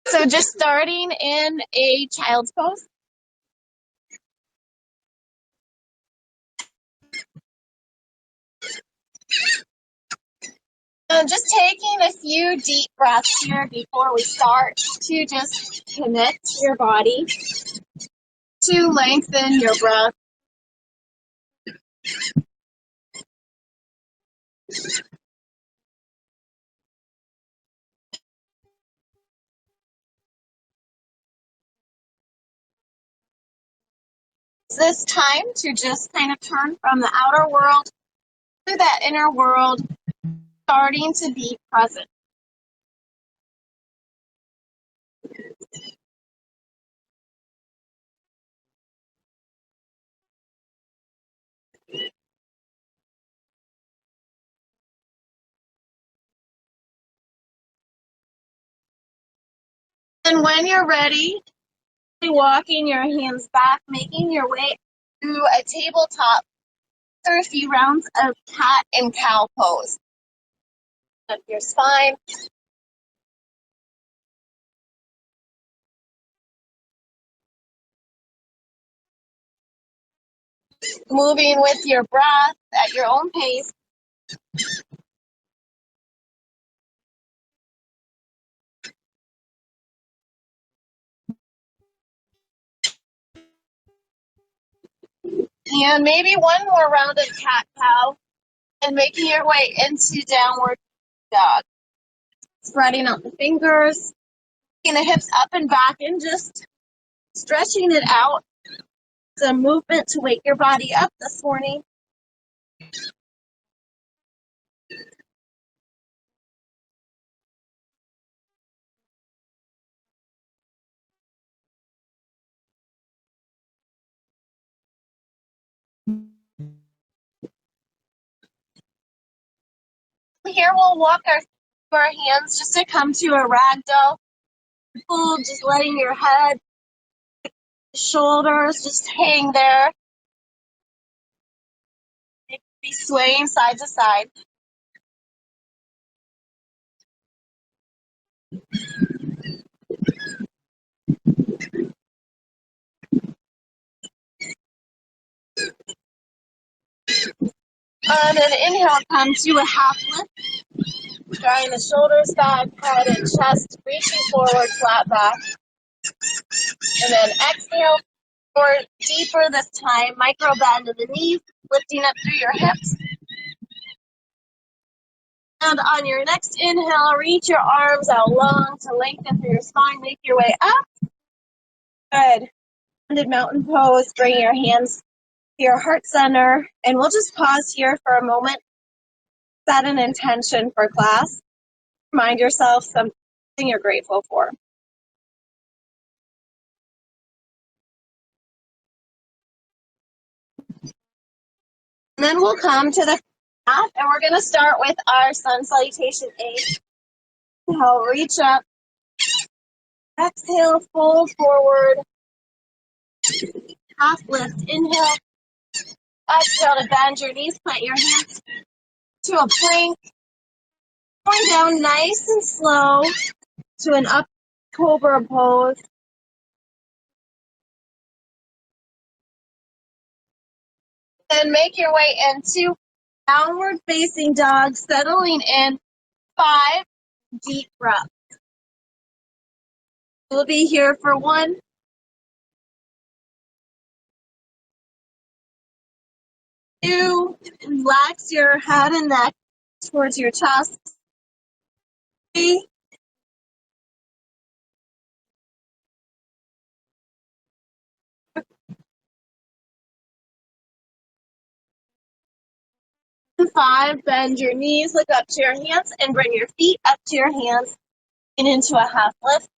So just starting in a child's pose. Just taking a few deep breaths here before we start to just connect your body to lengthen your breath. It's this time to just kind of turn from the outer world to that inner world, starting to be present. And when you're ready, walking your hands back, making your way to a tabletop for a few rounds of cat and cow pose. Up your spine. Moving with your breath at your own pace. And maybe one more round of cat-cow, and making your way into downward dog. Spreading out the fingers, taking the hips up and back, and just stretching it out. It's a movement to wake your body up this morning. Here we'll walk our hands just to come to a ragdoll. Full, just letting your head, shoulders just hang there. Be swaying side to side. On an inhale, come to a half lift. Drawing the shoulders back, head and chest, reaching forward, flat back. And then exhale, or deeper this time, micro bend of the knees, lifting up through your hips. And on your next inhale, reach your arms out long to lengthen through your spine, make your way up. Good. Rounded mountain pose, bring your hands to your heart center, and we'll just pause here for a moment. Set an intention for class. Remind yourself something you're grateful for. And then we'll come to the mat, and we're going to start with our sun salutation A. Inhale, reach up. Exhale, fold forward. Half lift. Inhale. Exhale to bend your knees, plant your hands to a plank. Going down nice and slow to an up cobra pose. Then make your way into downward facing dog, settling in 5 deep breaths. We'll be here for 1, 2, relax your head and neck towards your chest. 3, 5, bend your knees, look up to your hands, and bring your feet up to your hands and into a half lift.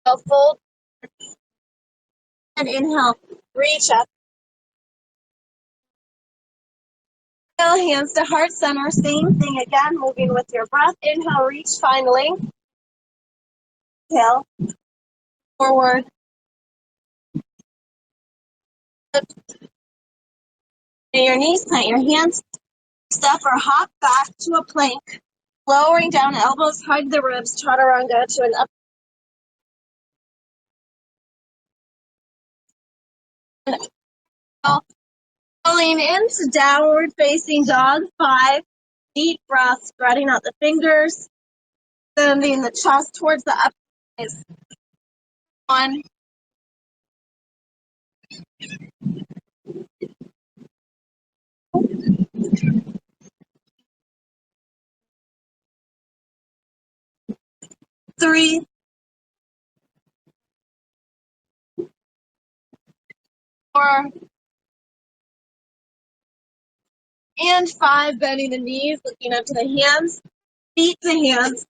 So fold and inhale, reach up. Inhale, hands to heart center, same thing again, moving with your breath. Inhale, reach, find length. Exhale, forward. Lift. And your knees, plant your hands. Step or hop back to a plank. Lowering down, elbows hug the ribs, chaturanga to an up. Pulling into downward facing dog 5. Deep breath, spreading out the fingers, sending the chest towards the upper 1, 3, 4, and 5. Bending the knees, looking up to the hands, feet to hands,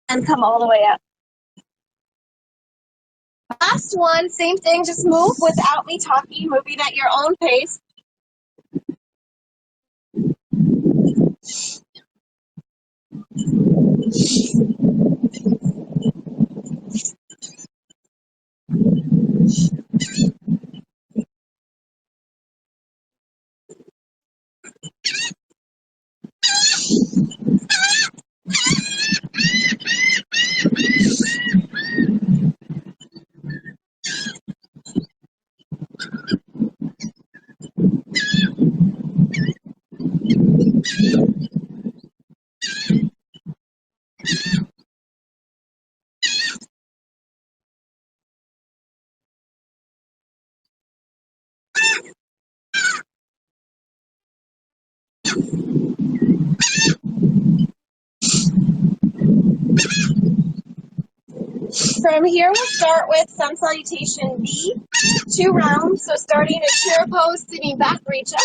and come all the way up. Last one, same thing, just move without me talking, moving at your own pace. From here, we'll start with Sun Salutation V, 2 rounds. So starting in chair pose, sitting back, reach up.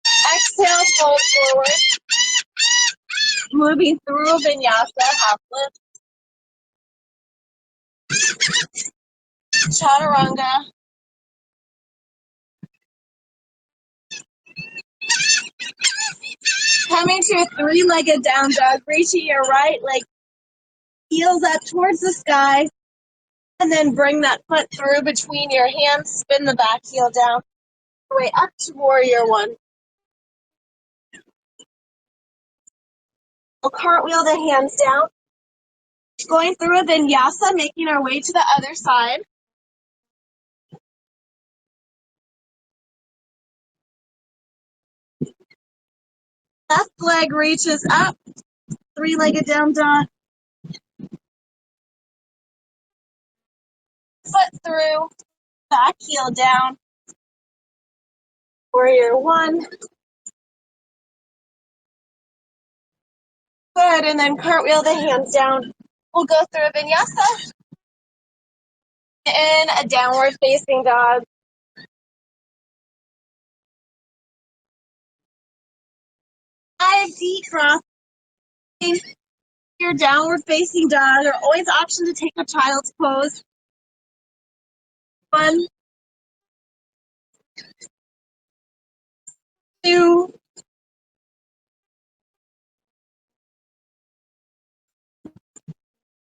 Exhale, fold forward. Moving through vinyasa, half lift. Chaturanga. Coming to a 3-legged down dog, reaching your right leg, heels up towards the sky, and then bring that foot through between your hands, spin the back heel down, way up to warrior 1. We'll cartwheel the hands down, going through a vinyasa, making our way to the other side. Left leg reaches up, 3-legged down dog. Foot through, back heel down, warrior 1. Good, and then cartwheel the hands down. We'll go through a vinyasa in a downward facing dog. 5 deep breaths. Your downward facing dog, or always option to take a child's pose. 1, 2,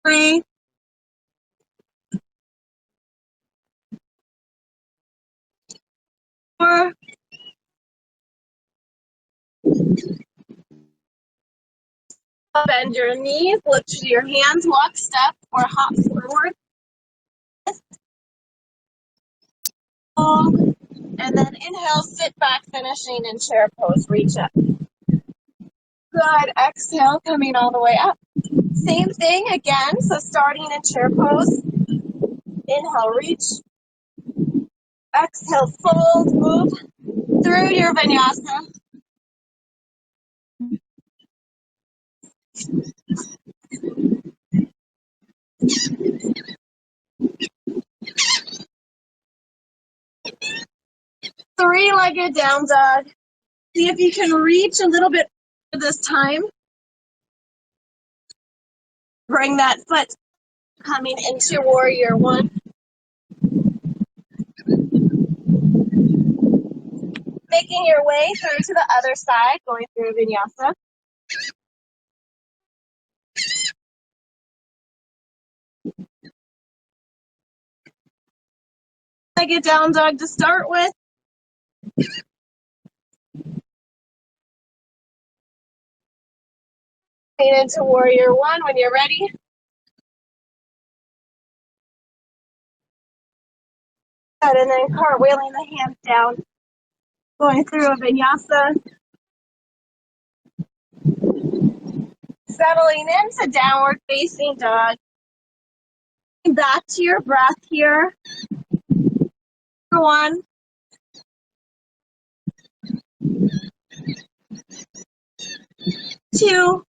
3, 4. Bend your knees, lift to your hands, walk, step, or hop forward. And then inhale, sit back, finishing in chair pose, reach up. Good, exhale, coming all the way up. Same thing again, so starting in chair pose. Inhale, reach. Exhale, fold, move through your vinyasa. Three-legged down dog. See if you can reach a little bit this time. Bring that foot coming into warrior 1. Making your way through to the other side, going through vinyasa. Three-legged down dog to start with. Lean into warrior one when you're ready. Good, and then cartwheeling the hands down. Going through a vinyasa. Settling into downward facing dog. Back to your breath here. 1, 2,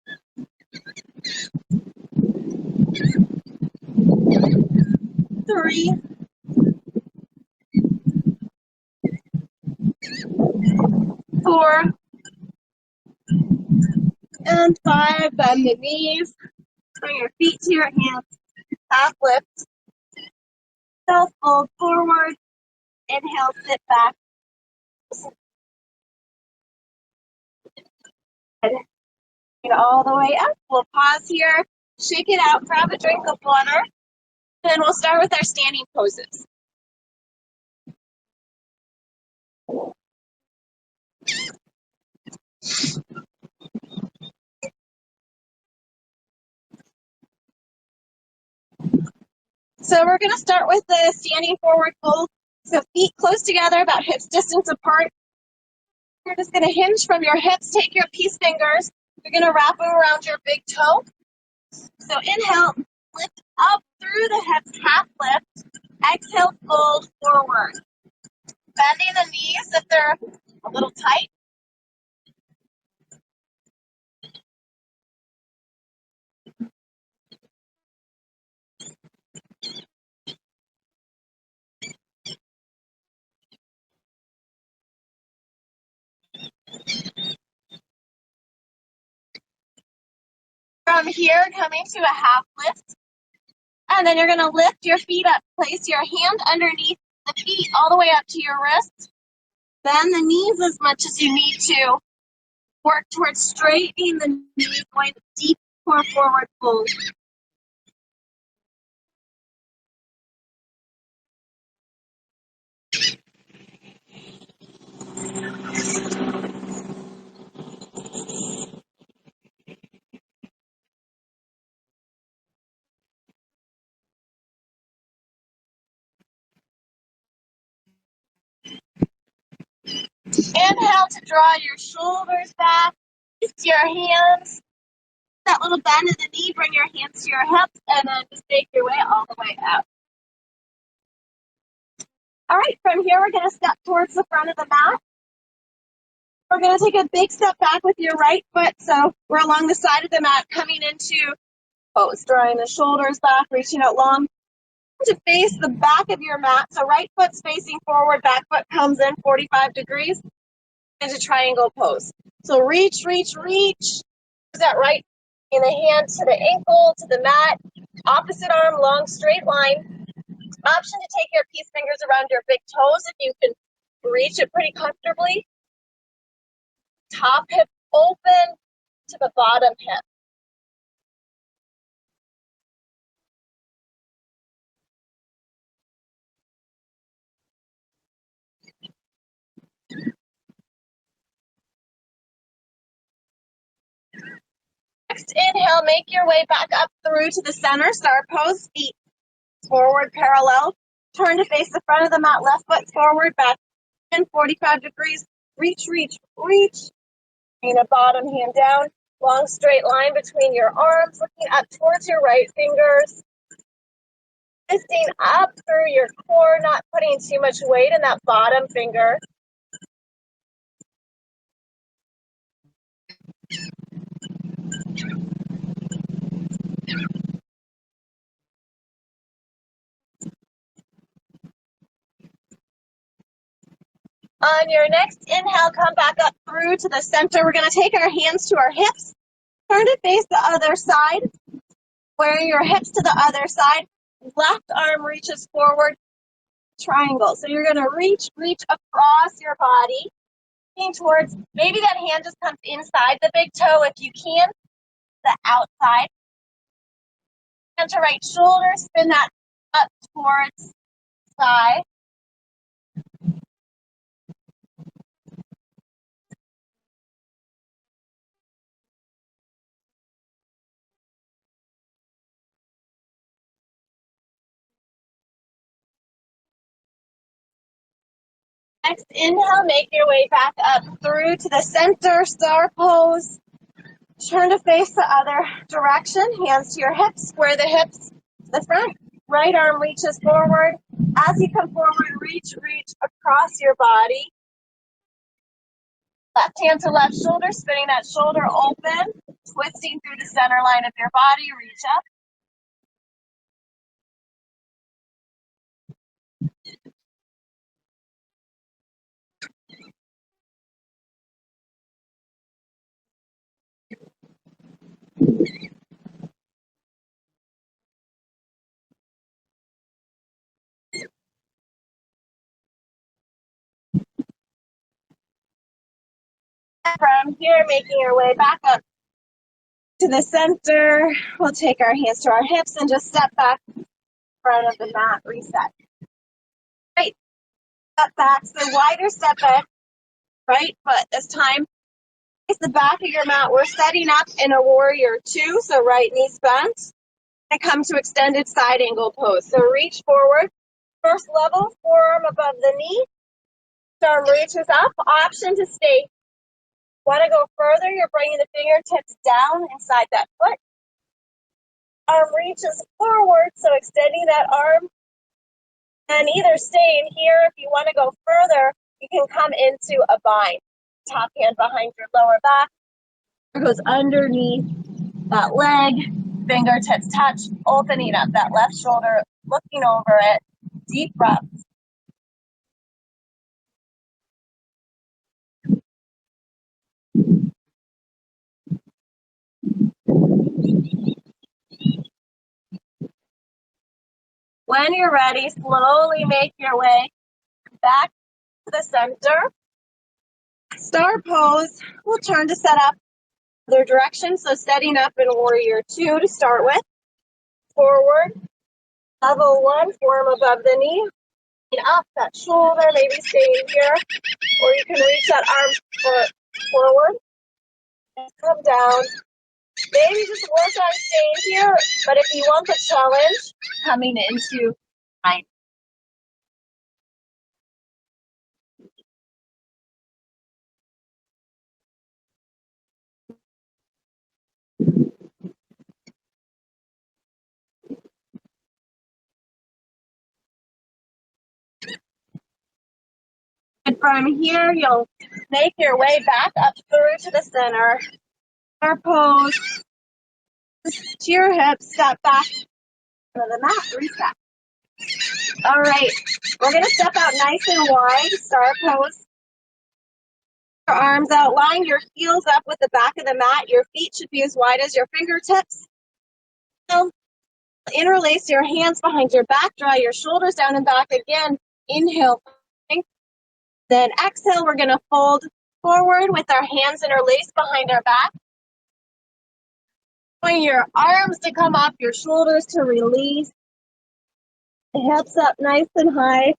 3, 4, and 5. Bend the knees. Bring your feet to your hands. Half lift. Self fold forward. Inhale, sit back. Get all the way up. We'll pause here. Shake it out. Grab a drink of water. Then we'll start with our standing poses. So we're going to start with the standing forward fold. So feet close together, about hips distance apart. You're just going to hinge from your hips. Take your peace fingers. You're going to wrap them around your big toe. So inhale, lift up through the hips, half lift. Exhale, fold forward. Bending the knees if they're a little tight. From here, coming to a half lift. And then you're going to lift your feet up. Place your hand underneath the feet all the way up to your wrists. Bend the knees as much as you need to. Work towards straightening the knees, going deep core forward fold. Inhale to draw your shoulders back. Lift your hands. That little bend in the knee, bring your hands to your hips, and then just make your way all the way up. All right, from here, we're going to step towards the front of the mat. We're going to take a big step back with your right foot. So we're along the side of the mat, coming into pose, drawing the shoulders back, reaching out long to face the back of your mat. So right foot's facing forward, back foot comes in 45 degrees into triangle pose. So reach, reach, reach. That right in the hand to the ankle, to the mat. Opposite arm, long, straight line. Option to take your peace fingers around your big toes if you can reach it pretty comfortably. Top hip open to the bottom hip. Next inhale, make your way back up through to the center, star pose, feet forward parallel. Turn to face the front of the mat, left foot forward, back in 45 degrees. Reach, reach, reach. And a bottom hand down. Long straight line between your arms, looking up towards your right fingers. Lifting up through your core, not putting too much weight in that bottom finger. On your next inhale, come back up through to the center. We're going to take our hands to our hips. Turn to face the other side. Wearing your hips to the other side. Left arm reaches forward. Triangle. So you're going to reach across your body. Looking towards, maybe that hand just comes inside the big toe if you can. The outside. Hand to right shoulder. Spin that up towards thigh. Next inhale, make your way back up through to the center, star pose. Turn to face the other direction, hands to your hips, square the hips to the front. Right arm reaches forward. As you come forward, reach across your body. Left hand to left shoulder, spinning that shoulder open, twisting through the center line of your body, reach up. From here, making your way back up to the center. We'll take our hands to our hips and just step back in front of the mat, reset. Right, step back, so wider step back, right foot. This time, face the back of your mat. We're setting up in a warrior two, so right knee's bent. And come to extended side angle pose. So reach forward, first level, forearm above the knee. Arm reaches up, option to stay. Want to go further, you're bringing the fingertips down inside that foot. Arm reaches forward, so extending that arm. And either stay in here, if you want to go further, you can come into a bind. Top hand behind your lower back. It goes underneath that leg. Fingertips touch, opening up that left shoulder, looking over it. Deep breath. When you're ready, slowly make your way back to the center. Star pose. We'll turn to set up other direction. So setting up in warrior two to start with. Forward. Level one, forearm above the knee. And up that shoulder, maybe staying here. Or you can reach that arm forward. And come down. Maybe just work on staying here. But if you want the challenge, coming into bind. And from here, you'll make your way back up through to the center. Our pose. To your hips, step back to the mat, reset. All right, we're going to step out nice and wide, star pose. Your arms out, line your heels up with the back of the mat. Your feet should be as wide as your fingertips. Interlace your hands behind your back, draw your shoulders down and back again. Inhale. Then exhale, we're going to fold forward with our hands interlaced behind our back. Point your arms to come off your shoulders to release. Hips up nice and high.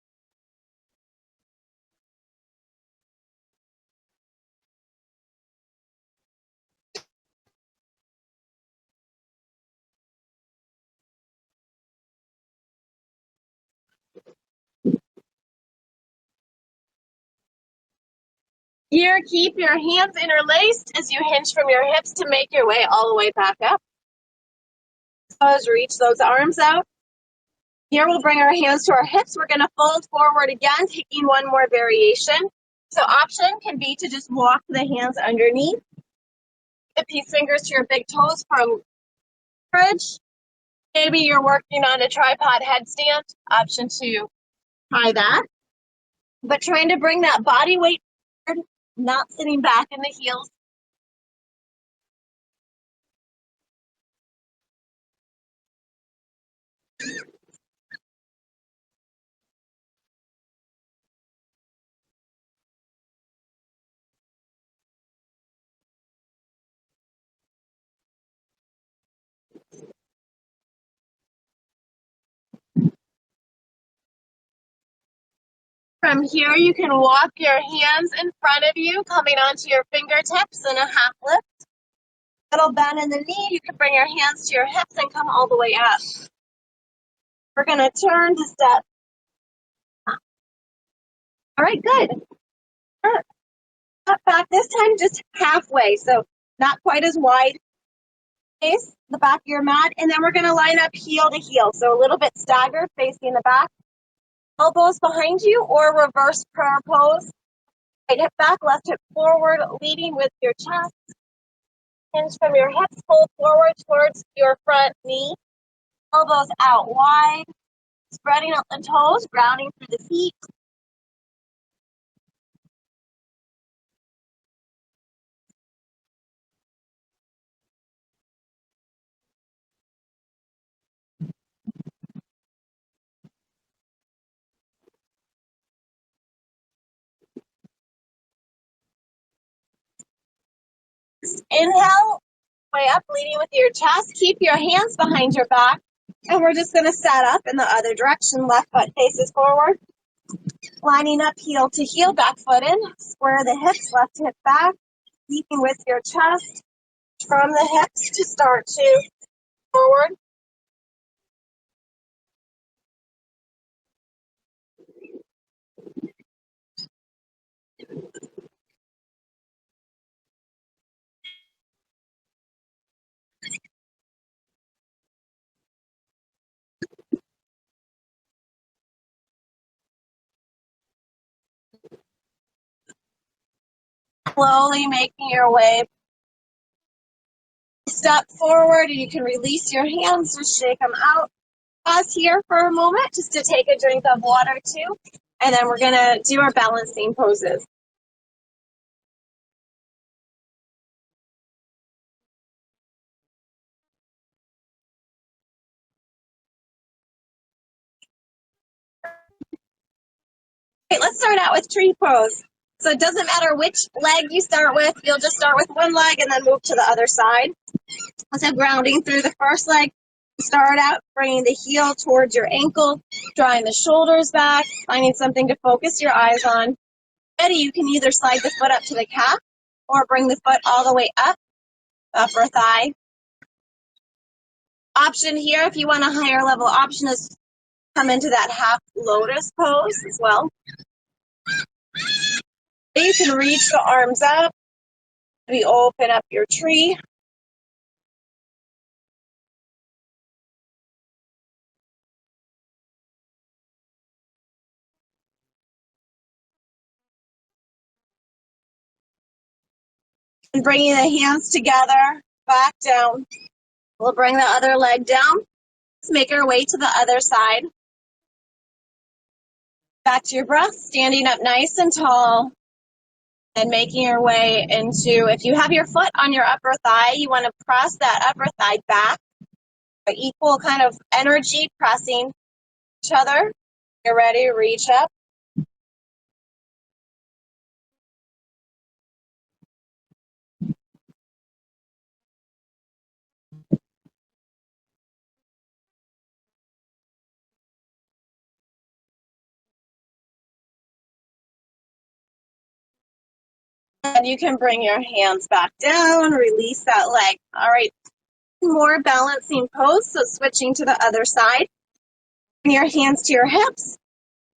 Here, keep your hands interlaced as you hinge from your hips to make your way all the way back up. Pause, reach those arms out. Here, we'll bring our hands to our hips. We're going to fold forward again, taking one more variation. So option can be to just walk the hands underneath. The peace fingers to your big toes from bridge. Maybe you're working on a tripod headstand. Option to try that. But trying to bring that body weight forward, not sitting back in the heels. From here, you can walk your hands in front of you, coming onto your fingertips in a half lift. Little bend in the knee. You can bring your hands to your hips and come all the way up. We're going to turn to step. All right, good. Up back this time, just halfway, so not quite as wide. Face the back of your mat, and then we're going to line up heel to heel, so a little bit staggered, facing the back. Elbows behind you, or reverse prayer pose. Right hip back, left hip forward, leading with your chest. Hinge from your hips, pull forward towards your front knee. Elbows out wide, spreading out the toes, grounding through the feet. Inhale, way up, leading with your chest. Keep your hands behind your back. And we're just going to set up in the other direction. Left foot faces forward. Lining up heel to heel, back foot in. Square the hips, left hip back. Leading with your chest. From the hips to start to forward. Slowly making your way. Step forward, and you can release your hands, just shake them out. Pause here for a moment just to take a drink of water too, and then we're going to do our balancing poses. Okay, let's start out with tree pose. So it doesn't matter which leg you start with, you'll just start with one leg and then move to the other side. Let's have grounding through the first leg. Start out bringing the heel towards your ankle, drawing the shoulders back, finding something to focus your eyes on. Ready, you can either slide the foot up to the calf or bring the foot all the way up, upper thigh. Option here, if you want a higher level option, is come into that half lotus pose as well. You can reach the arms up. We open up your tree. And bringing the hands together, back down. We'll bring the other leg down. Let's make our way to the other side. Back to your breath, standing up nice and tall. And making your way into, if you have your foot on your upper thigh, you want to press that upper thigh back. Equal kind of energy pressing each other. You're ready, reach up. And you can bring your hands back down, release that leg. All right, more balancing pose, so switching to the other side. Bring your hands to your hips.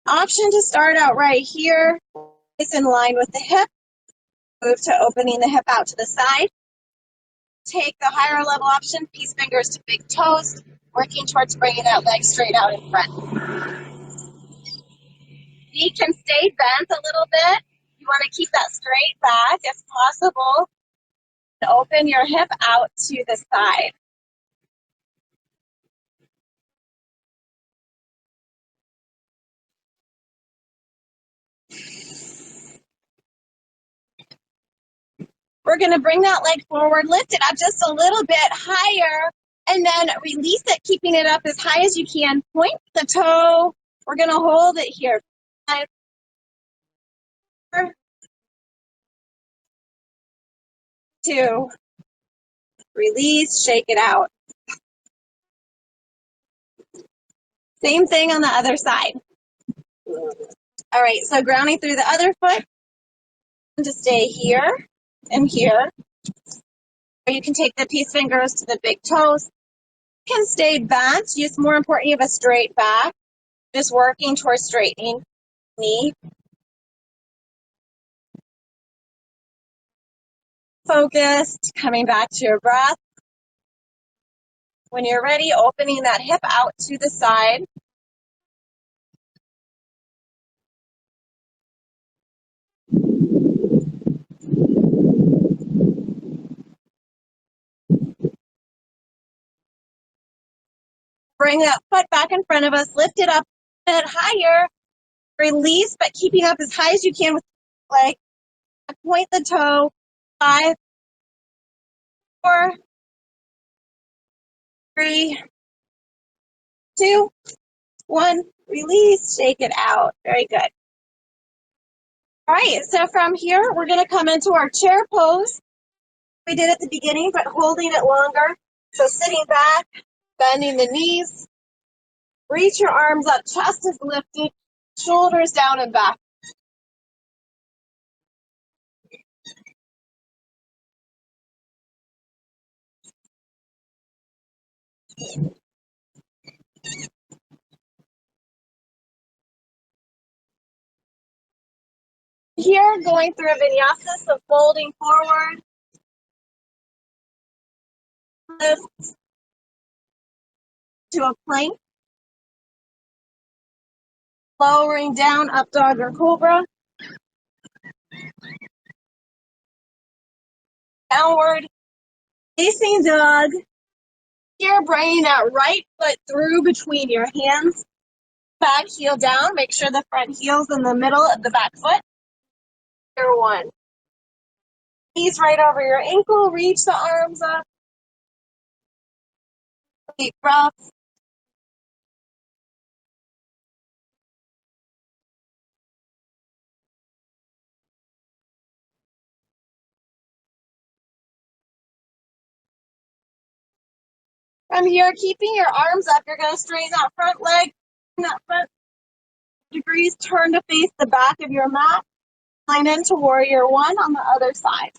Option to start out right here. It's in line with the hip. Move to opening the hip out to the side. Take the higher level option, peace fingers to big toes, working towards bringing that leg straight out in front. You can stay bent a little bit. You want to keep that straight back if possible. And open your hip out to the side. We're going to bring that leg forward, lift it up just a little bit higher, and then release it, keeping it up as high as you can. Point the toe. We're going to hold it here. 5, 4, 2, release, shake it out. Same thing on the other side. All right, so grounding through the other foot to stay here and here. Or you can take the peace fingers to the big toes. You can stay bent. Just more important, you have a straight back. Just working towards straightening knee. Focused, coming back to your breath. When you're ready, opening that hip out to the side. Bring that foot back in front of us, lift it up a bit higher, release, but keeping up as high as you can with the leg. Point the toe, 5, 4, 3, 2, 1, release, shake it out. Very good. All right, so from here, we're gonna come into our chair pose. We did at the beginning, but holding it longer. So sitting back, bending the knees, reach your arms up, chest is lifted, shoulders down and back. Here, going through a vinyasa, so folding forward, lift to a plank, lowering down, up dog or cobra, downward, facing dog. Here, bringing that right foot through between your hands, back heel down, make sure the front heel's in the middle of the back foot. Here, 1. Knees right over your ankle, reach the arms up, deep breath. From here, keeping your arms up, you're going to straighten that front leg, that front degrees, turn to face the back of your mat, line into warrior 1 on the other side.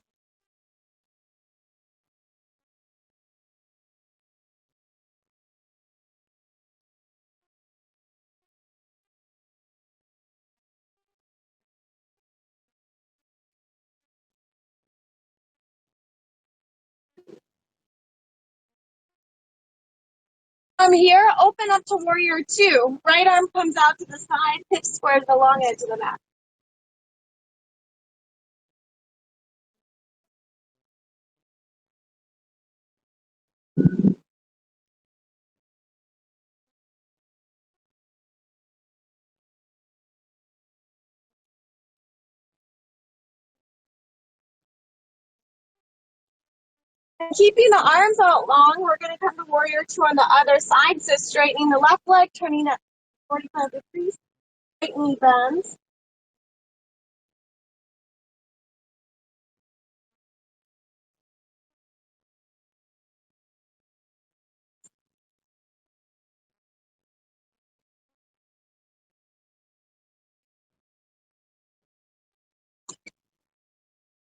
From here, open up to warrior 2. Right arm comes out to the side, hips square to the long edge of the mat. And keeping the arms out long, we're going to come to warrior 2 on the other side. So straightening the left leg, turning at 45 degrees, right knee bends.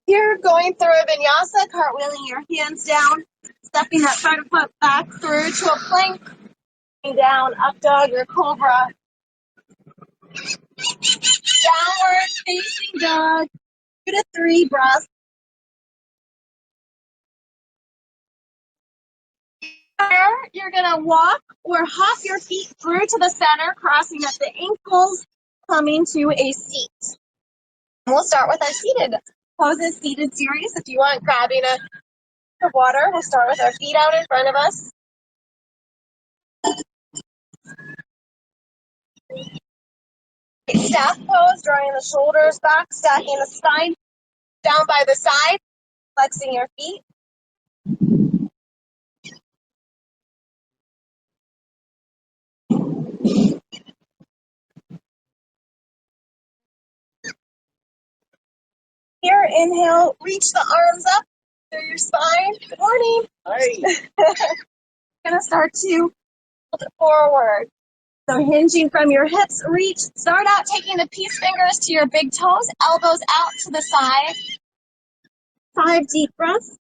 Here, going through a vinyasa, cartwheeling your hands down, stepping that front foot back through to a plank, down, up dog or cobra, downward facing dog, 2 to 3 breaths. Here, you're gonna walk or hop your feet through to the center, crossing at the ankles, coming to a seat. We'll start with our seated poses, seated series. If you want, grabbing a cup of water, we'll start with our feet out in front of us. Staff pose, drawing the shoulders back, stacking the spine down by the side, flexing your feet. Here, inhale, reach the arms up through your spine. Good morning. Hi. Gonna start to hold it forward. So hinging from your hips, reach. Start out taking the peace fingers to your big toes, elbows out to the side. 5 deep breaths.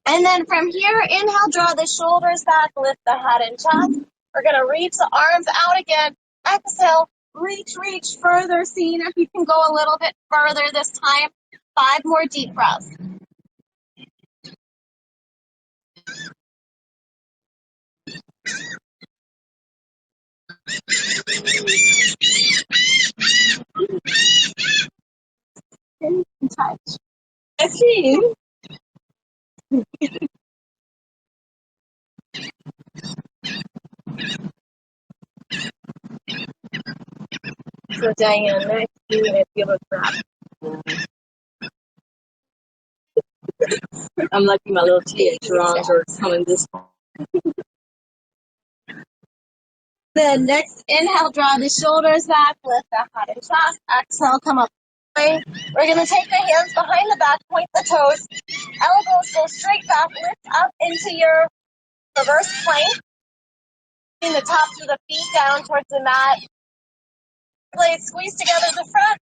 And then from here, inhale, draw the shoulders back, lift the head and chest. We're going to reach the arms out again. Exhale, reach further, seeing if you can go a little bit further this time. 5 more deep breaths. Touch. I see. So Diane, next you if you look back. I'm lucky my little TH-Rons are coming this far. Then next, inhale, draw the shoulders back, lift the head and chest. Exhale, come up. We're going to take the hands behind the back, point the toes. Elbows go straight back, lift up into your reverse plank. Bring the tops of the feet down towards the mat. Legs squeeze together the front.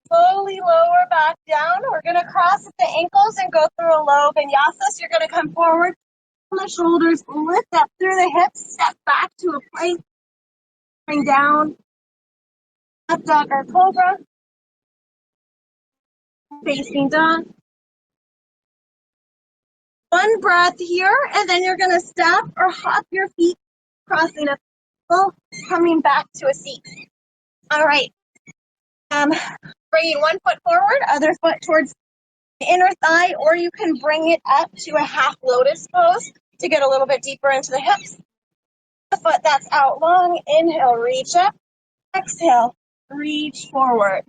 Slowly lower back down. We're going to cross at the ankles and go through a low vinyasa. So you're going to come forward on the shoulders, lift up through the hips, step back to a plank, bring down, up dog or cobra, facing dog. One breath here, and then you're going to step or hop your feet, crossing a ankle, coming back to a seat. All right. Bringing one foot forward, other foot towards the inner thigh, or you can bring it up to a half lotus pose to get a little bit deeper into the hips. The foot that's out long, inhale, reach up. Exhale, reach forward.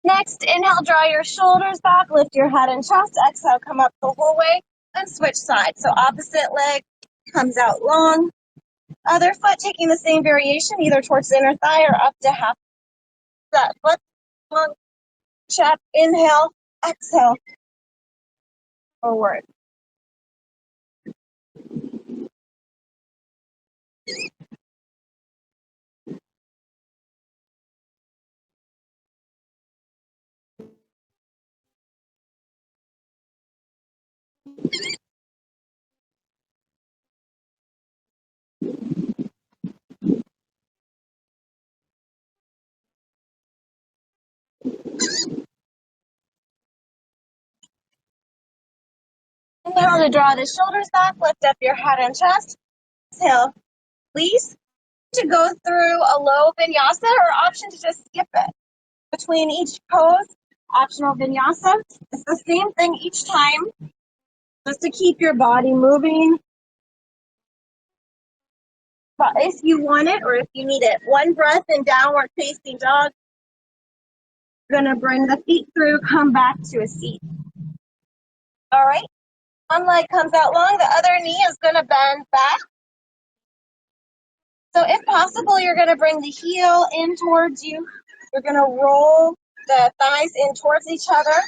Next, inhale, draw your shoulders back, lift your head and chest. Exhale, come up the whole way and switch sides. So opposite leg comes out long. Other foot taking the same variation, either towards the inner thigh or up to half that foot. Long chest, inhale, exhale, forward. Inhale to draw the shoulders back, lift up your head and chest. Exhale, please, to go through a low vinyasa or option to just skip it. Between each pose, optional vinyasa. It's the same thing each time, just to keep your body moving. But if you want it or if you need it, one breath in downward facing dog. You're gonna bring the feet through, come back to a seat. All right, one leg comes out long, the other knee is gonna bend back. So if possible, you're gonna bring the heel in towards you. You're gonna roll the thighs in towards each other.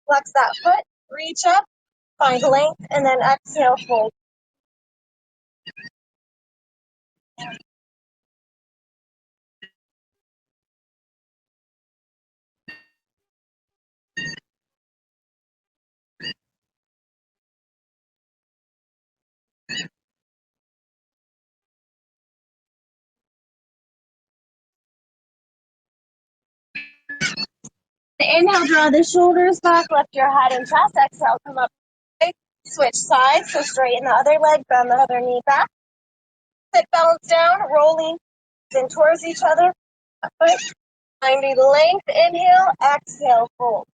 Flex that foot, reach up, find length, and then exhale, fold. Inhale, draw the shoulders back, lift your head and chest. Exhale, come up. Switch sides, so straighten the other leg, bend the other knee back. Sit bounce down, rolling in towards each other. Finding length, inhale, exhale, fold.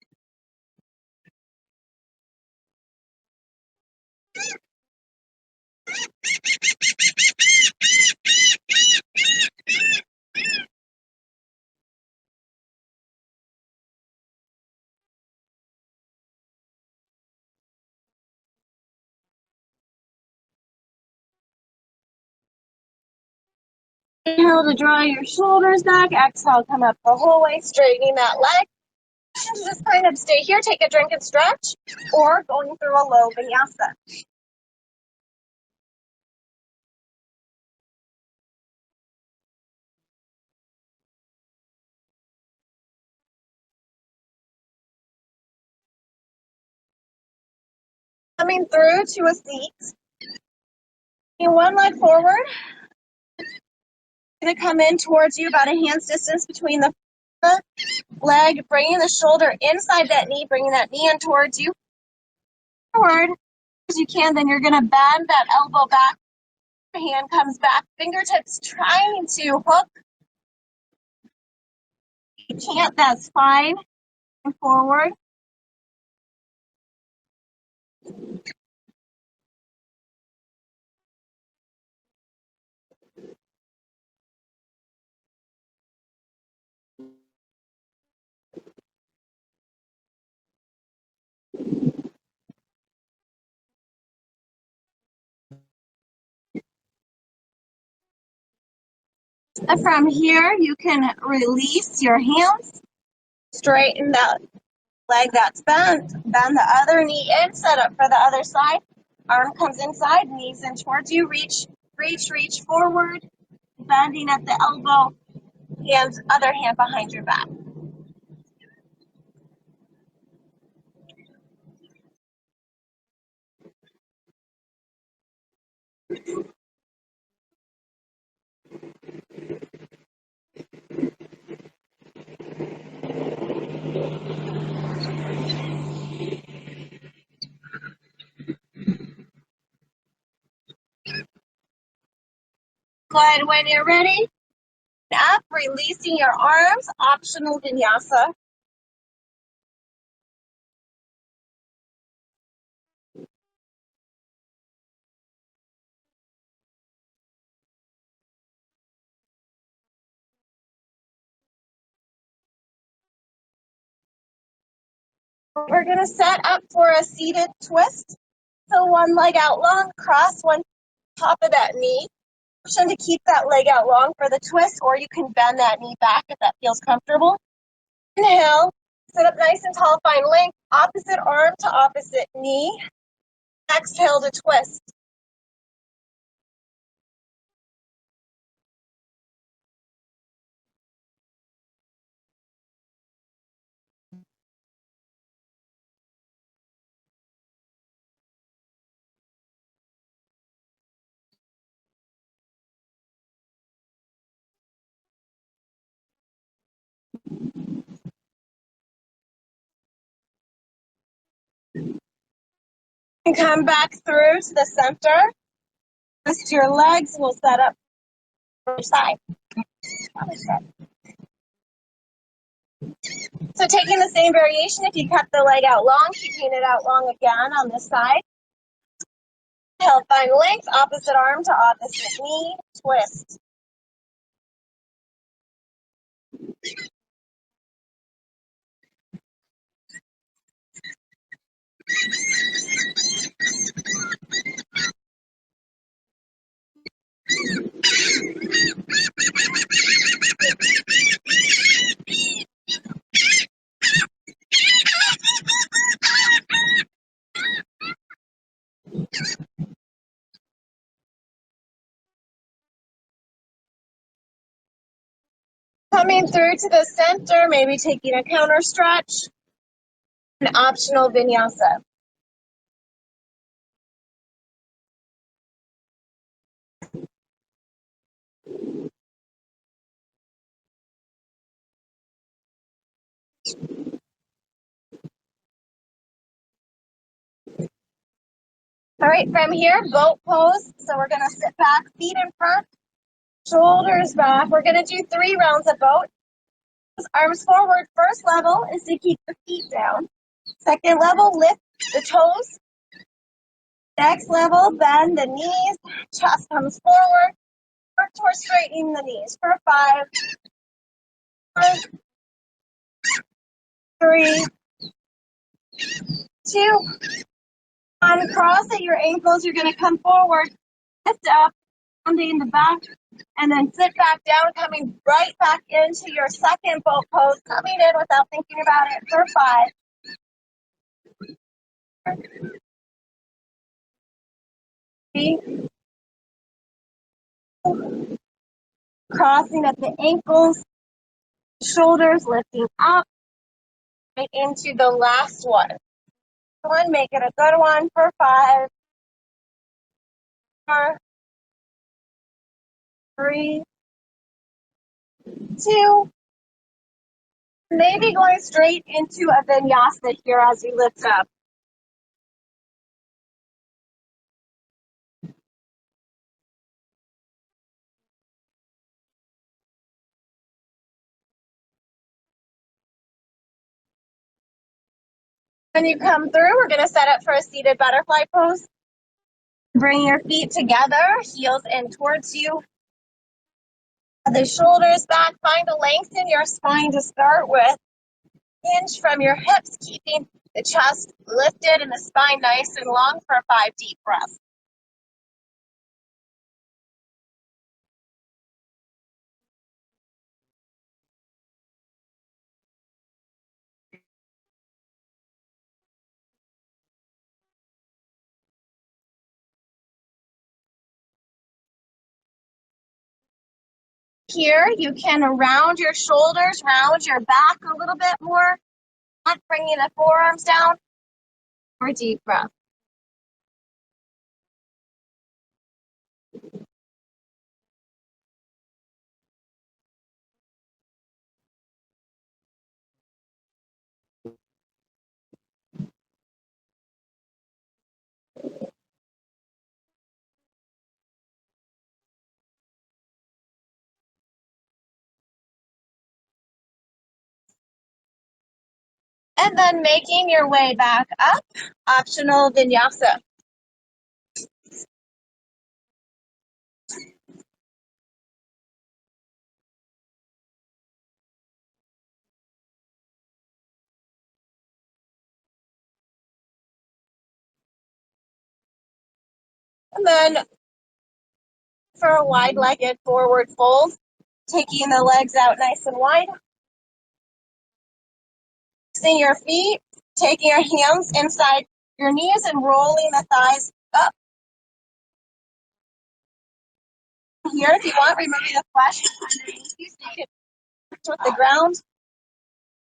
Inhale to draw your shoulders back. Exhale, come up the whole way, straightening that leg. Just kind of stay here, take a drink and stretch, or going through a low vinyasa. Coming through to a seat. One leg forward. Going to come in towards you about a hand's distance between the leg, bringing the shoulder inside that knee, bringing that knee in towards you. Forward as you can, then you're going to bend that elbow back. Hand comes back, fingertips trying to hook. If you can't, that's fine. And forward. And from here, you can release your hands, straighten that leg that's bent, bend the other knee in, set up for the other side. Arm comes inside, knees in towards you, reach forward, bending at the elbow, hands, other hand behind your back. Good, when you're ready, up, releasing your arms, optional vinyasa. We're gonna set up for a seated twist. So one leg out long, cross one top of that knee. Option to keep that leg out long for the twist, or you can bend that knee back if that feels comfortable. Inhale, sit up nice and tall, find length, opposite arm to opposite knee. Exhale to twist. And come back through to the center. Twist your legs, we'll set up for your side. So taking the same variation, if you kept the leg out long, keeping it out long again on this side. Inhale, find length, opposite arm to opposite knee, twist. Coming through to the center, maybe taking a counter stretch, an optional vinyasa. All right, from here, boat pose. So we're gonna sit back, feet in front, shoulders back. We're gonna do 3 rounds of boat. Arms forward. First level is to keep the feet down. Second level, lift the toes. Next level, bend the knees. Chest comes forward. Work towards straightening the knees for 5, 4, 3, 2, 1. Cross at your ankles. You're going to come forward. Lift up. Rounding the back, and then sit back down, coming right back into your second boat pose, coming in without thinking about it for 5. 3, crossing at the ankles, shoulders lifting up, right into the last one. Make it a good one for 5, 4, 3, 2, maybe going straight into a vinyasa here as you lift up. When you come through, we're going to set up for a seated butterfly pose. Bring your feet together, heels in towards you. The shoulders back, find a length in your spine to start with. Hinge from your hips, keeping the chest lifted and the spine nice and long for 5 deep breaths. Here, you can round your shoulders, round your back a little bit more, not bringing the forearms down. More deep breath. And then making your way back up, optional vinyasa. And then for a wide-legged forward fold, taking the legs out nice and wide. Using your feet, taking your hands inside your knees and rolling the thighs up. Here, if you want, removing the flesh underneath you so you can touch with the ground.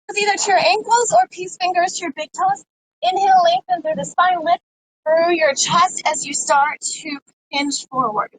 With either to your ankles or peace fingers to your big toes. Inhale, lengthen through the spine, lift through your chest as you start to hinge forward.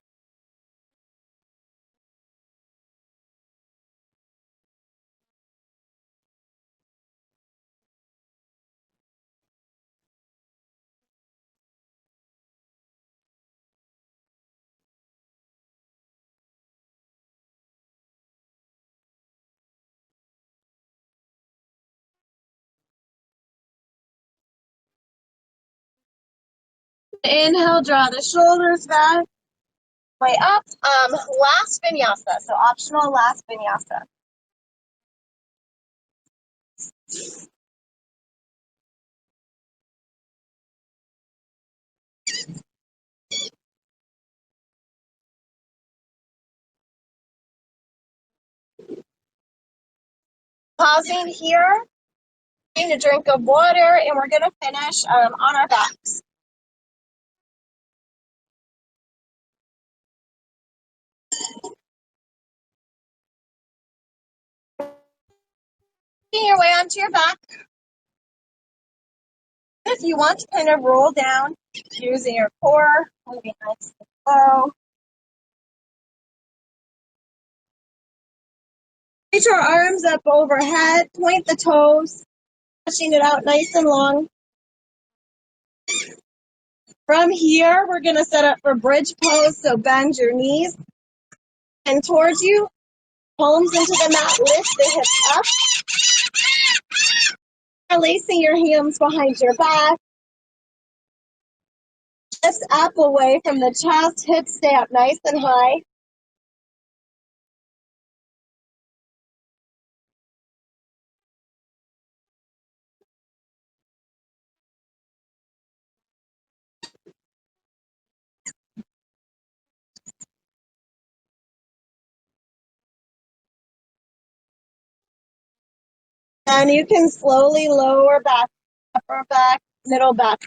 Inhale, draw the shoulders back, way up. Last vinyasa, so optional last vinyasa. Pausing here, taking a drink of water, and we're going to finish on our backs. Making your way onto your back. If you want to kind of roll down using your core, moving nice and slow. Reach your arms up overhead, point the toes, stretching it out nice and long. From here, we're going to set up for bridge pose, so bend your knees and towards you, palms into the mat, lift the hips up. Releasing your hands behind your back. Lift up away from the chest, hips stay up nice and high. And you can slowly lower back, upper back, middle back,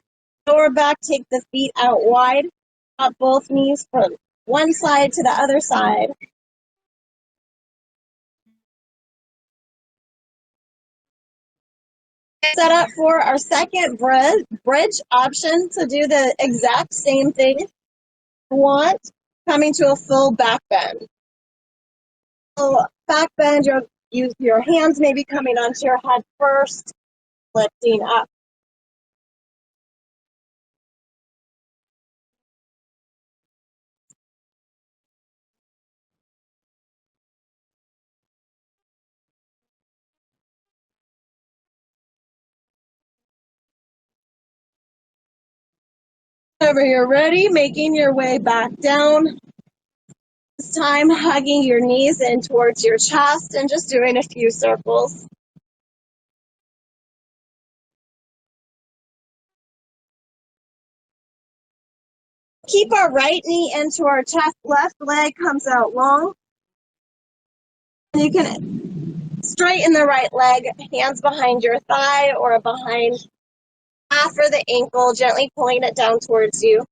lower back, take the feet out wide, up both knees from one side to the other side. Set up for our second bridge option to do the exact same thing. Want coming to a full back bend. So back bend, you'll use your hands maybe coming onto your head first, lifting up. Whenever you're ready, making your way back down. This time hugging your knees in towards your chest and just doing a few circles. Keep our right knee into our chest, left leg comes out long. And you can straighten the right leg, hands behind your thigh or behind calf or the ankle, gently pulling it down towards you.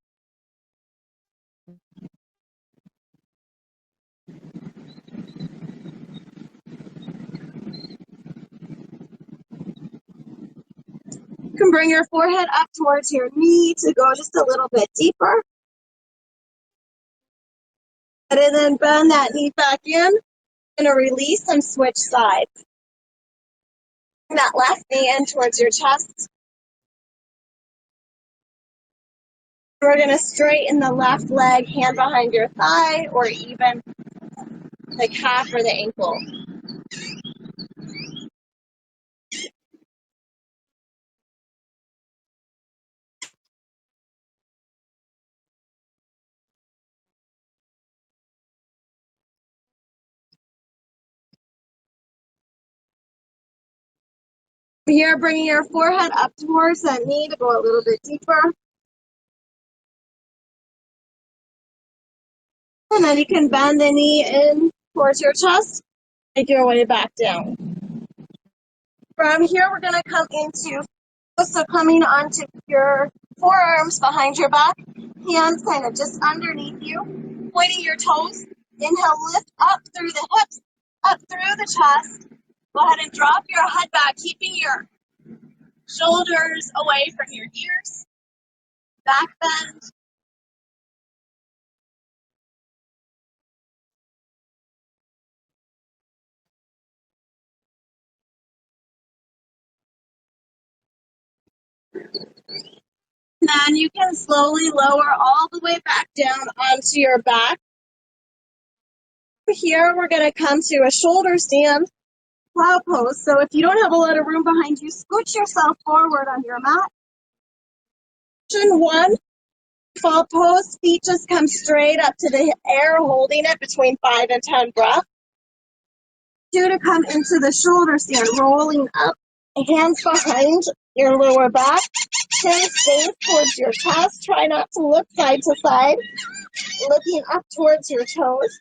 You can bring your forehead up towards your knee to go just a little bit deeper. And then bend that knee back in. Going to release and switch sides. Bring that left knee in towards your chest. We're going to straighten the left leg, hand behind your thigh, or even the calf or the ankle. Here, bringing your forehead up towards that knee to go a little bit deeper. And then you can bend the knee in towards your chest, make your way back down. From here, we're going to come into, so coming onto your forearms behind your back, hands kind of just underneath you, pointing your toes. Inhale, lift up through the hips, up through the chest. Go ahead and drop your head back, keeping your shoulders away from your ears. Back bend. Then you can slowly lower all the way back down onto your back. Here, we're going to come to a shoulder stand, plow pose. So if you don't have a lot of room behind you, scooch yourself forward on your mat. Position 1, fall pose, feet just come straight up to the air, holding it between 5 and 10 breaths. 2, to come into the shoulder stand, rolling up, hands behind your lower back. Chin stays towards your chest. Try not to look side to side, looking up towards your toes.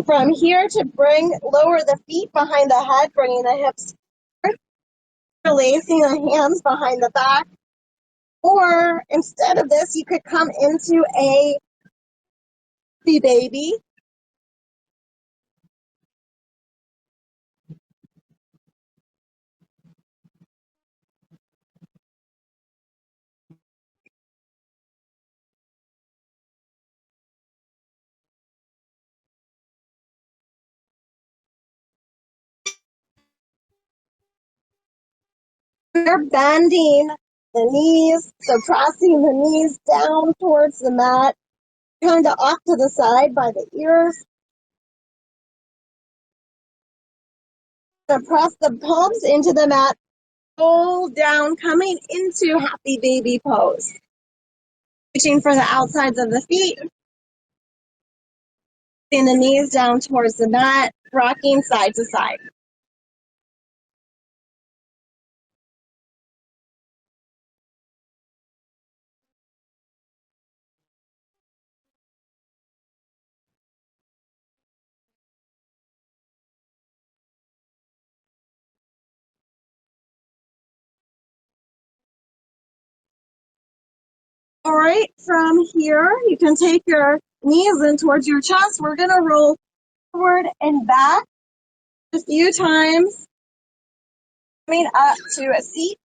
From here to lower the feet behind the head, bringing the hips forward, releasing the hands behind the back. Or instead of this, you could come into a baby. You're bending the knees, so pressing the knees down towards the mat, kind of off to the side by the ears. So press the palms into the mat, roll down, coming into happy baby pose. Reaching for the outsides of the feet. Bring the knees down towards the mat, rocking side to side. All right, from here, you can take your knees in towards your chest. We're going to roll forward and back a few times, coming up to a seat.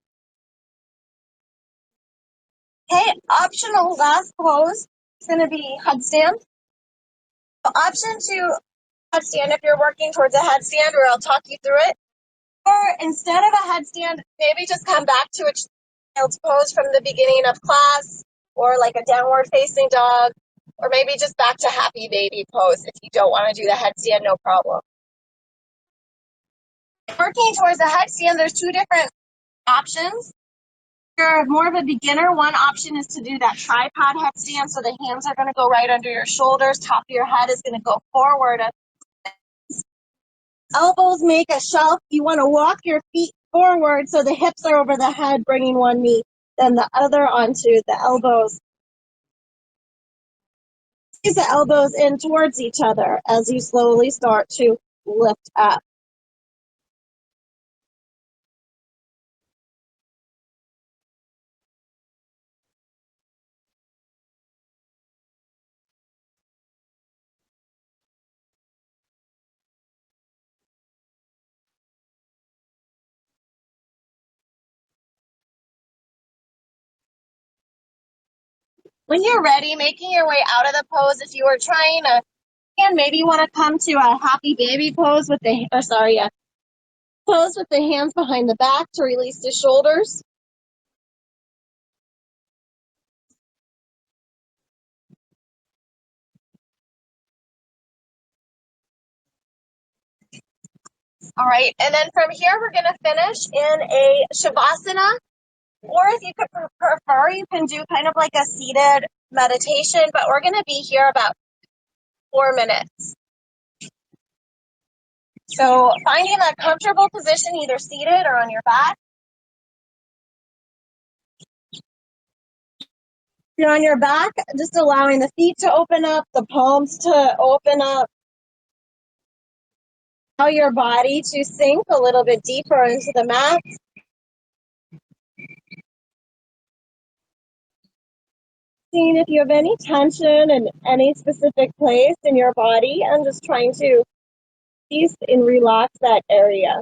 Okay, optional last pose is going to be headstand. So option 2, headstand if you're working towards a headstand, or I'll talk you through it. Or instead of a headstand, maybe just come back to a child's pose from the beginning of class, or like a downward facing dog, or maybe just back to happy baby pose if you don't want to do the headstand, no problem. Working towards a headstand, there's 2 different options. If you're more of a beginner, one option is to do that tripod headstand, so the hands are going to go right under your shoulders, top of your head is going to go forward. Elbows make a shelf. You want to walk your feet forward so the hips are over the head, bringing one knee, then the other onto the elbows. Squeeze the elbows in towards each other as you slowly start to lift up. When you're ready, making your way out of the pose, if you were trying a and maybe you want to come to a happy baby pose with the, pose with the hands behind the back to release the shoulders. All right, and then from here, we're going to finish in a Shavasana, or if you could prefer, you can do kind of like a seated meditation, but we're going to be here about 4 minutes. So finding that comfortable position, either seated or on your back. If you're on your back, just allowing the feet to open up, the palms to open up, allow your body to sink a little bit deeper into the mat. Seeing if you have any tension in any specific place in your body, and just trying to ease and relax that area.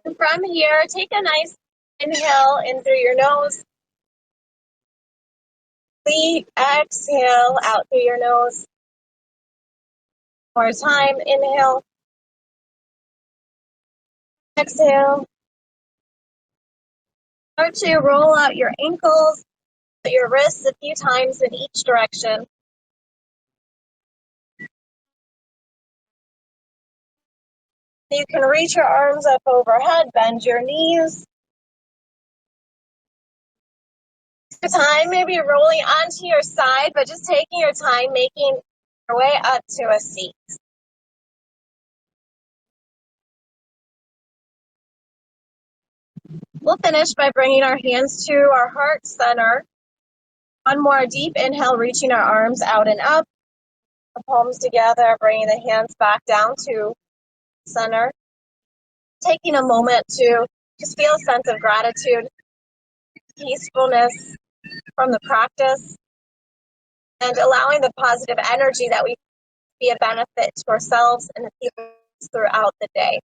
And from here, take a nice inhale in through your nose. Exhale out through your nose. One more time, inhale. Exhale. Start to roll out your ankles, your wrists a few times in each direction. You can reach your arms up overhead, bend your knees. Time, maybe rolling onto your side, but just taking your time, making your way up to a seat. We'll finish by bringing our hands to our heart center. One more deep inhale, reaching our arms out and up. The palms together, bringing the hands back down to center. Taking a moment to just feel a sense of gratitude, peacefulness from the practice, and allowing the positive energy that we be a benefit to ourselves and the people throughout the day.